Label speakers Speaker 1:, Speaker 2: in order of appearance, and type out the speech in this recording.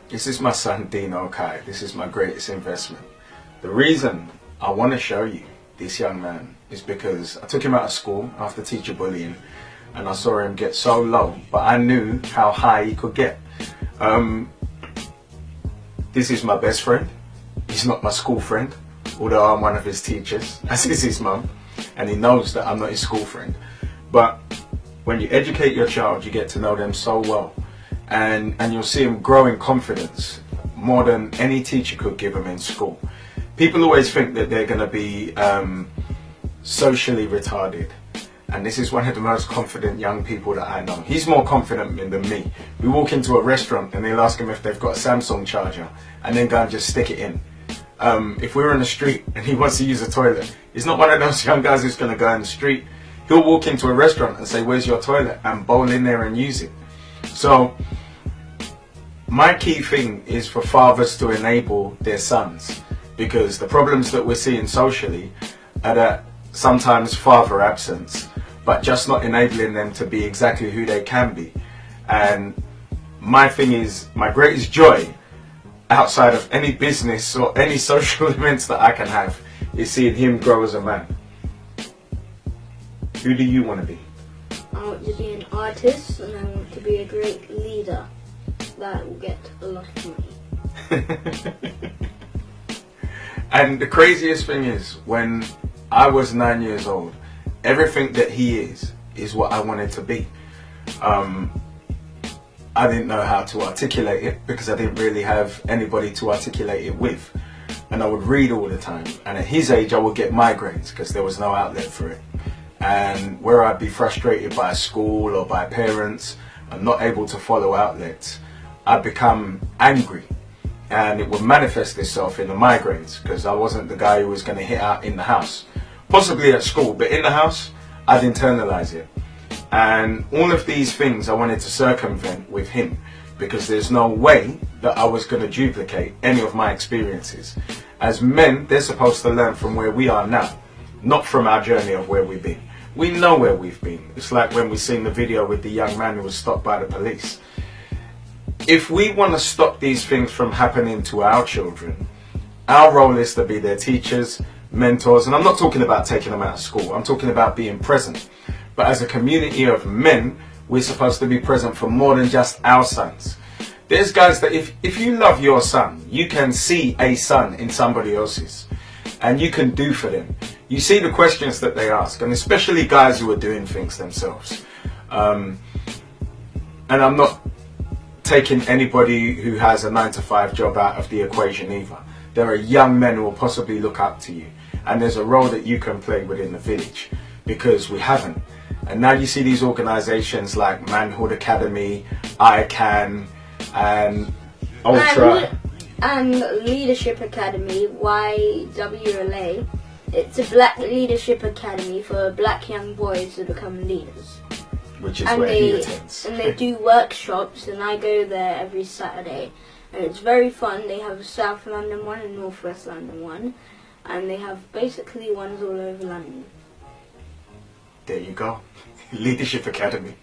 Speaker 1: This is my son Dino Kai. This is my greatest investment. The reason I want to show you this young man is because I took him out of school after teacher bullying, and I saw him get so low, but I knew how high he could get. This is my best friend. He's not my school friend, although I'm one of his teachers, as is his mum, and he knows that I'm not his school friend. But when you educate your child, you get to know them so well, and you'll see him grow in confidence more than any teacher could give him in school. People always think that they're going to be socially retarded, and this is one of the most confident young people that I know. He's more confident than me. We walk into a restaurant and they'll ask him if they've got a Samsung charger, and then go and just stick it in. If we're on the street and he wants to use a toilet, he's not one of those young guys who's going to go in the street. He'll walk into a restaurant and say, "Where's your toilet?" and bowl in there and use it. So my key thing is for fathers to enable their sons, because the problems that we're seeing socially are that sometimes father absence, but just not enabling them to be exactly who they can be. And my thing is, my greatest joy outside of any business or any social events that I can have is seeing him grow as a man. Who do you want to be?
Speaker 2: I want to be an artist, and I want to be a great leader that will get a lot of money.
Speaker 1: And the craziest thing is, when I was 9 years old, everything that he is what I wanted to be. I didn't know how to articulate it because I didn't really have anybody to articulate it with. And I would read all the time. And at his age, I would get migraines because there was no outlet for it. And where I'd be frustrated by school or by parents and not able to follow outlets, I'd become angry. And it would manifest itself in the migraines because I wasn't the guy who was going to hit out in the house. Possibly at school, but in the house, I'd internalize it. And all of these things I wanted to circumvent with him, because there's no way that I was going to duplicate any of my experiences. As men, they're supposed to learn from where we are now, not from our journey of where we've been. We know where we've been. It's like when we seen the video with the young man who was stopped by the police. If we want to stop these things from happening to our children, our role is to be their teachers, mentors, and I'm not talking about taking them out of school, I'm talking about being present. But as a community of men, we're supposed to be present for more than just our sons. There's guys that if you love your son, you can see a son in somebody else's, and you can do for them. You see the questions that they ask, and especially guys who are doing things themselves. And I'm not taking anybody who has a 9-to-5 job out of the equation either. There are young men who will possibly look up to you, and there's a role that you can play within the village, because we haven't. And now you see these organizations like Manhood Academy, ICANN, and Ultra.
Speaker 2: And Leadership Academy, YWLA. It's a black leadership academy for black young boys to become leaders.
Speaker 1: Which is where he attends.
Speaker 2: And they do workshops, and I go there every Saturday. And it's very fun. They have a South London one and North West London one. And they have basically ones all over London.
Speaker 1: There you go. Leadership Academy.